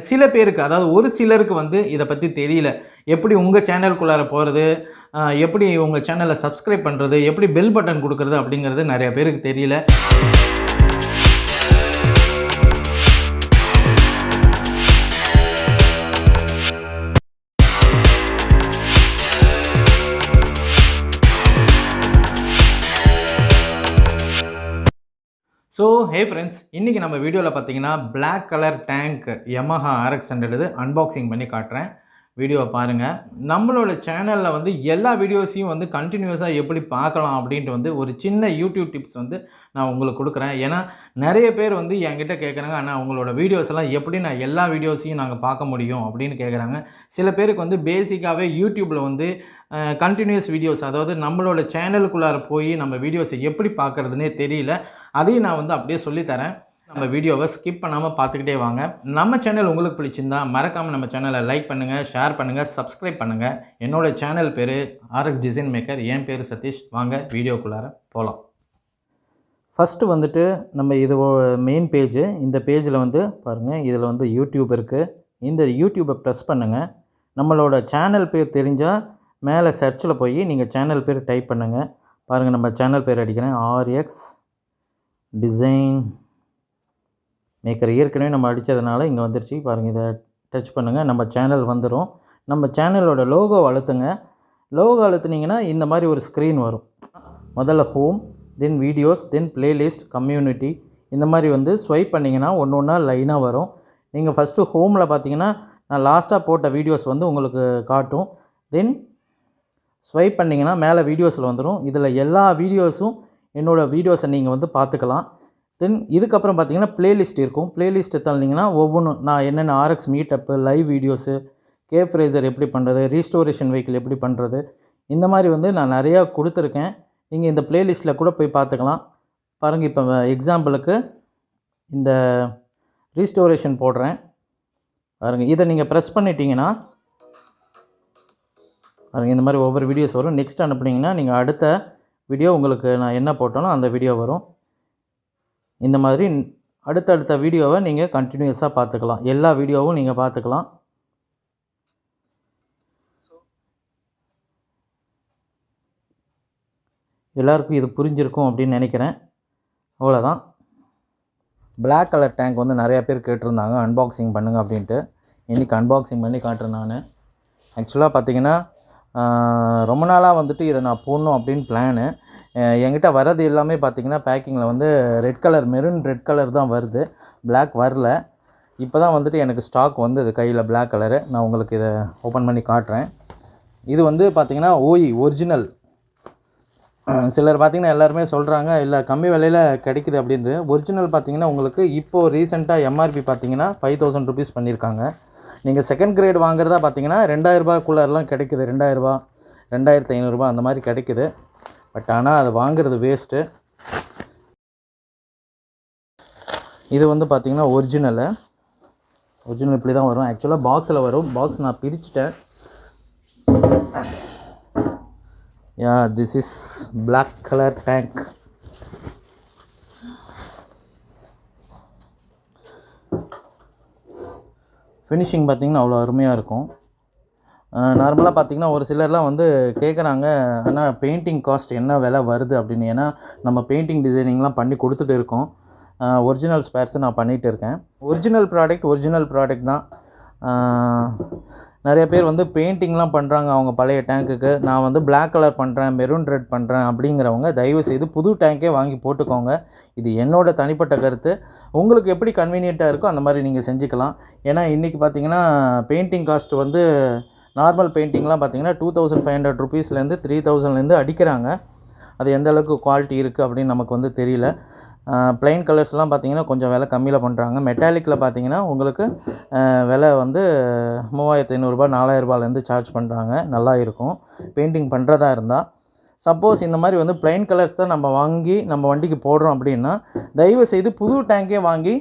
சில பேருக்கு, அதாவது ஒரு சிலருக்கு வந்து இத பத்தி தெரியல. எப்படி உங்க சேனலுக்குள்ளார போறது, எப்படி உங்க சேனல சப்ஸ்கிரைப் பண்றது, எப்படி பெல் பட்டன் குடுக்குறது அப்படிங்கிறது நெறைய பேருக்கு தெரியல. ஸோ ஹே ஃப்ரெண்ட்ஸ், இன்றைக்கி நம்ம வீடியோவில் பார்த்தீங்கன்னா black colour tank Yamaha RX 100 unboxing பண்ணி காட்டுறேன். வீடியோவை பாருங்கள். நம்மளோட சேனலில் வந்து எல்லா வீடியோஸையும் வந்து கண்டினியூஸாக எப்படி பார்க்கலாம் அப்படின்ட்டு வந்து ஒரு சின்ன யூடியூப் டிப்ஸ் வந்து நான் உங்களுக்கு கொடுக்குறேன். ஏன்னா நிறைய பேர் வந்து என்கிட்ட கேட்குறாங்க, ஆனால் உங்களோட வீடியோஸ் எல்லாம் எப்படி நான் எல்லா வீடியோஸையும் நாங்கள் பார்க்க முடியும் அப்படின்னு கேட்குறாங்க. சில பேருக்கு வந்து பேசிக்காகவே யூடியூப்பில் வந்து கண்டினியூஸ் வீடியோஸ், அதாவது நம்மளோட சேனலுக்குள்ளார போய் நம்ம வீடியோஸை எப்படி பார்க்குறதுனே தெரியல. அதையும் நான் வந்து அப்படியே சொல்லித்தரேன். நம்ம வீடியோவை ஸ்கிப் பண்ணாமல் பார்த்துக்கிட்டே வாங்க. நம்ம சேனல் உங்களுக்கு பிடிச்சிருந்தா மறக்காமல் நம்ம சேனலை லைக் பண்ணுங்கள், ஷேர் பண்ணுங்கள், சப்ஸ்கிரைப் பண்ணுங்கள். என்னோடய சேனல் பேர் RX டிசைன் மேக்கர். என் பேர் சதீஷ். வாங்க வீடியோக்குள்ளார போகலாம். ஃபஸ்ட்டு வந்துட்டு நம்ம இது மெயின் பேஜு. இந்த பேஜில் வந்து பாருங்கள், இதில் வந்து யூடியூப் இருக்குது. இந்த யூடியூப்பை ப்ரெஸ் பண்ணுங்கள். நம்மளோட சேனல் பேர் தெரிஞ்சால் மேலே சர்ச்சில் போய் நீங்கள் சேனல் பேர் டைப் பண்ணுங்கள். பாருங்கள், நம்ம சேனல் பேர் அடிக்கிறேன், RX டிசைன் மேக்கர். ஏற்கனவே நம்ம அடித்ததுனால இங்கே வந்துருச்சு. பாருங்கள், இதை டச் பண்ணுங்கள், நம்ம சேனல் வந்துடும். நம்ம சேனலோட லோகோ அழுத்துங்க. லோகோ அழுத்துனீங்கன்னா இந்த மாதிரி ஒரு ஸ்க்ரீன் வரும். முதல்ல ஹோம், தென் வீடியோஸ், தென் பிளேலிஸ்ட், கம்யூனிட்டி, இந்த மாதிரி வந்து ஸ்வைப் பண்ணிங்கன்னா ஒன்று ஒன்றா லைனாக வரும். நீங்கள் ஃபஸ்ட்டு ஹோமில் பார்த்தீங்கன்னா நான் லாஸ்ட்டாக போட்ட வீடியோஸ் வந்து உங்களுக்கு காட்டும். தென் ஸ்வைப் பண்ணிங்கன்னா மேலே வீடியோஸில் வந்துடும். இதில் எல்லா வீடியோஸும் என்னோடய வீடியோஸை நீங்கள் வந்து பார்த்துக்கலாம். தென் இதுக்கப்புறம் பார்த்தீங்கன்னா ப்ளேலிஸ்ட் இருக்கும். ப்ளேலிஸ்ட்டை தள்ளிங்கன்னா ஒவ்வொன்றும் நான் என்னென்ன RX மீட்டப்பு, லைவ் வீடியோஸு, கேப் ஃப்ரேசர் எப்படி பண்ணுறது, ரீஸ்டோரேஷன் வெஹிக்கிள் எப்படி பண்ணுறது, இந்த மாதிரி வந்து நான் நிறையா கொடுத்துருக்கேன். நீங்கள் இந்த ப்ளேலிஸ்ட்டில் கூட போய் பார்த்துக்கலாம். பாருங்கள், இப்போ எக்ஸாம்பிளுக்கு இந்த ரீஸ்டோரேஷன் போடுறேன். பாருங்கள், இதை நீங்கள் ப்ரெஸ் பண்ணிட்டீங்கன்னா பாருங்கள் இந்த மாதிரி ஒவ்வொரு வீடியோஸ் வரும். நெக்ஸ்ட் அனுப்புனீங்கன்னா நீங்கள் அடுத்த வீடியோ உங்களுக்கு நான் என்ன போட்டோனோ அந்த வீடியோ வரும். இந்த மாதிரி அடுத்தடுத்த வீடியோவை நீங்கள் கண்டினியூஸாக பார்த்துக்கலாம். எல்லா வீடியோவும் நீங்கள் பார்த்துக்கலாம். எல்லாருக்கும் இது புரிஞ்சிருக்கும் அப்படின்னு நினைக்கிறேன். அவ்வளோதான். பிளாக் கலர் டேங்க் வந்து நிறையா பேர் கேட்டிருந்தாங்க அன்பாக்சிங் பண்ணுங்கள் அப்படின்ட்டு. இன்றைக்கி அன்பாக்சிங் பண்ணி காட்டுறேன் நான். ஆக்சுவலாக பார்த்தீங்கன்னா ரொம்ப நாளாக வந்துட்டு இதை நான் போடணும் அப்படின்னு பிளானு. என்கிட்ட வர்றது எல்லாமே பார்த்திங்கன்னா பேக்கிங்கில் வந்து red colour, maroon red colour தான் வருது, பிளாக் வரல. இப்போ தான் வந்துட்டு எனக்கு ஸ்டாக் வந்தது கையில் பிளாக் கலரு. நான் உங்களுக்கு இதை ஓப்பன் பண்ணி காட்டுறேன். இது வந்து பார்த்திங்கன்னா ஒரிஜினல். சிலர் பார்த்திங்கன்னா எல்லாருமே சொல்கிறாங்க இல்லை கம்மி விலையில் கிடைக்குது அப்படின்ட்டு. ஒரிஜினல் பார்த்திங்கன்னா உங்களுக்கு இப்போது ரீசெண்டாக MRP பார்த்திங்கன்னா 5000 rupees பண்ணியிருக்காங்க. நீங்கள் செகண்ட் கிரேட் வாங்குறதா பார்த்தீங்கன்னா 2000 ரூபாய்க்குள்ளெல்லாம் கிடைக்குது. 2000, 2500 அந்த மாதிரி கிடைக்குது. பட் ஆனால் அதை வாங்குறது வேஸ்ட்டு. இது வந்து பார்த்திங்கன்னா ஒரிஜினல் இப்படி தான் வரும். ஆக்சுவலாக பாக்ஸில் வரும். பாக்ஸ் நான் பிரிச்சுட்டேன். This is black colour tank. Finishing பார்த்திங்கன்னா அவ்வளோ அருமையாக இருக்கும். நார்மலாக பார்த்திங்கன்னா ஒரு சிலர்லாம் வந்து கேட்குறாங்க, ஆனால் பெயிண்டிங் காஸ்ட் என்ன விலை வருது அப்படின்னு. ஏன்னா நம்ம பெயிண்டிங் டிசைனிங்லாம் பண்ணி கொடுத்துட்டு இருக்கோம். ஒரிஜினல் ஸ்பேர்ஸு நான் பண்ணிகிட்டு இருக்கேன். ஒரிஜினல் ப்ராடக்ட் தான். நிறைய பேர் வந்து பெயிண்டிங்லாம் பண்ணுறாங்க அவங்க பழைய டேங்க்குக்கு. நான் வந்து பிளாக் கலர் பண்ணுறேன், மெரூன் ரெட் பண்ணுறேன் அப்படிங்கிறவங்க தயவுசெய்து புது டேங்க்கே வாங்கி போட்டுக்கோங்க. இது என்னோட தனிப்பட்ட கருத்து. உங்களுக்கு எப்படி கன்வீனியண்ட்டாக இருக்கோ அந்த மாதிரி நீங்கள் செஞ்சுக்கலாம். ஏன்னா இன்றைக்கி பார்த்திங்கன்னா பெயிண்டிங் காஸ்ட் வந்து நார்மல் பெயிண்டிங்லாம் பார்த்திங்கன்னா 2500 rupeesலேருந்து 3000லேருந்து அடிக்கிறாங்க. அது எந்த அளவுக்கு குவாலிட்டி இருக்குது அப்படின்னு நமக்கு வந்து தெரியல. ப்ளைன் கலர்ஸ்லாம் பார்த்திங்கன்னா கொஞ்சம் விலை கம்மியில் பண்ணுறாங்க. மெட்டாலிக்கில் பார்த்திங்கன்னா உங்களுக்கு விலை வந்து 3500 4000 சார்ஜ் பண்ணுறாங்க. நல்லா இருக்கும் பெயிண்டிங் பண்ணுறதா இருந்தால். சப்போஸ் இந்த மாதிரி வந்து ப்ளைன் கலர்ஸ் தான் நம்ம வாங்கி நம்ம வண்டிக்கு போடுறோம் அப்படின்னா தயவு செய்து புது டேங்கே வாங்கி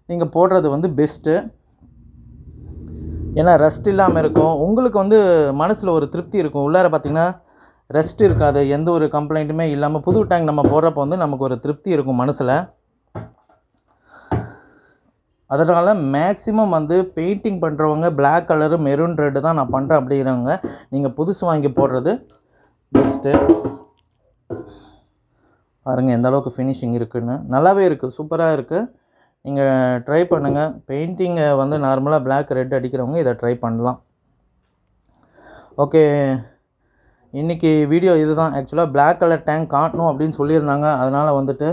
நீங்கள் போடுறது வந்து பெஸ்ட்டு. ஏன்னா ரஸ்ட் இல்லாமல் இருக்கும். உங்களுக்கு வந்து மனசில் ஒரு திருப்தி இருக்கும். உள்ளார பார்த்திங்கன்னா ரெஸ்ட் இருக்காது, எந்த ஒரு கம்ப்ளைண்ட்டுமே இல்லாமல் புது டேங்க் நம்ம போடுறப்போ வந்து நமக்கு ஒரு திருப்தி இருக்கும் மனசில். அதனால் மேக்ஸிமம் வந்து பெயிண்டிங் பண்ணுறவங்க பிளாக் கலரு மெரூன் ரெட்டு தான் நான் பண்ணுறேன் அப்படிங்கிறவங்க நீங்கள் புதுசு வாங்கி போடுறது பெஸ்ட்டு. பாருங்கள் எந்த அளவுக்கு ஃபினிஷிங் இருக்குதுன்னு. நல்லாவே இருக்குது, சூப்பராக இருக்குது. நீங்கள் ட்ரை பண்ணுங்கள். பெயிண்டிங்கை வந்து நார்மலாக பிளாக் ரெட் அடிக்கிறவங்க இதை ட்ரை பண்ணலாம். ஓகே, இன்றைக்கி வீடியோ இது தான். ஆக்சுவலாக பிளாக் கலர் டேங்க் காட்டணும் அப்படின்னு சொல்லியிருந்தாங்க. அதனால் வந்துட்டு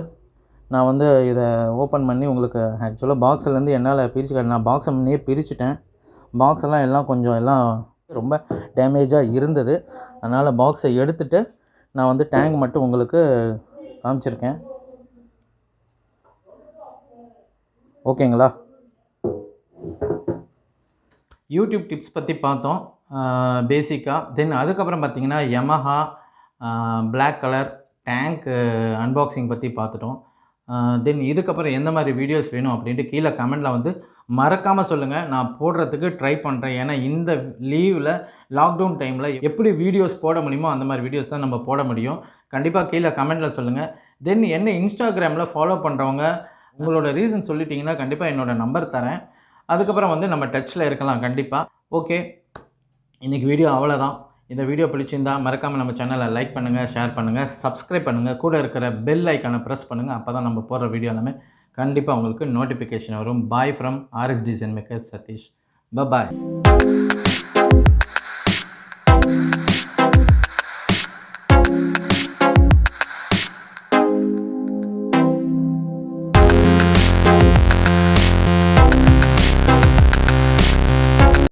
நான் வந்து இதை ஓப்பன் பண்ணி உங்களுக்கு ஆக்சுவலாக பாக்ஸ்லேருந்து என்னால் பிரித்து நான் பாக்ஸை முன்னே பிரிச்சுட்டேன். பாக்ஸ் எல்லாம் கொஞ்சம் ரொம்ப டேமேஜாக இருந்தது. அதனால் பாக்ஸை எடுத்துகிட்டு நான் வந்து டேங்க் மட்டும் உங்களுக்கு காமிச்சிருக்கேன். ஓகேங்களா? யூடியூப் டிப்ஸ் பற்றி பார்த்தோம் பேசிக்காக. தென் அதுக்கப்புறம் பார்த்திங்கன்னா Yamaha black colour tank unboxing பற்றி பார்த்துட்டோம். தென் இதுக்கப்புறம் எந்த மாதிரி வீடியோஸ் வேணும் அப்படின்ட்டு கீழே கமெண்டில் வந்து மறக்காமல் சொல்லுங்கள். நான் போடுறதுக்கு ட்ரை பண்ணுறேன். ஏன்னா இந்த லீவில் லாக்டவுன் டைமில் எப்படி வீடியோஸ் போட முடியுமோ அந்த மாதிரி வீடியோஸ் தான் நம்ம போட முடியும். கண்டிப்பாக கீழே கமெண்டில் சொல்லுங்கள். தென் என்ன இன்ஸ்டாகிராமில் ஃபாலோ பண்ணுறவங்க உங்களோட ரீசன் சொல்லிட்டிங்கன்னா கண்டிப்பாக என்னோடய நம்பர் தரேன். அதுக்கப்புறம் வந்து நம்ம டச்சில் இருக்கலாம் கண்டிப்பாக. ஓகே, இன்றைக்கி வீடியோ அவ்வளோதான். இந்த வீடியோ பிடிச்சிருந்தா மறக்காமல் நம்ம சேனலை லைக் பண்ணுங்கள், ஷேர் பண்ணுங்கள், சப்ஸ்கிரைப் பண்ணுங்கள், கூட இருக்கிற பெல் ஐக்கானை ப்ரெஸ் பண்ணுங்கள். அப்போ தான் நம்ம போடுற வீடியோ எல்லாமே கண்டிப்பாக உங்களுக்கு நோட்டிஃபிகேஷன் வரும். Bye from RX Design Maker Satish. Bye.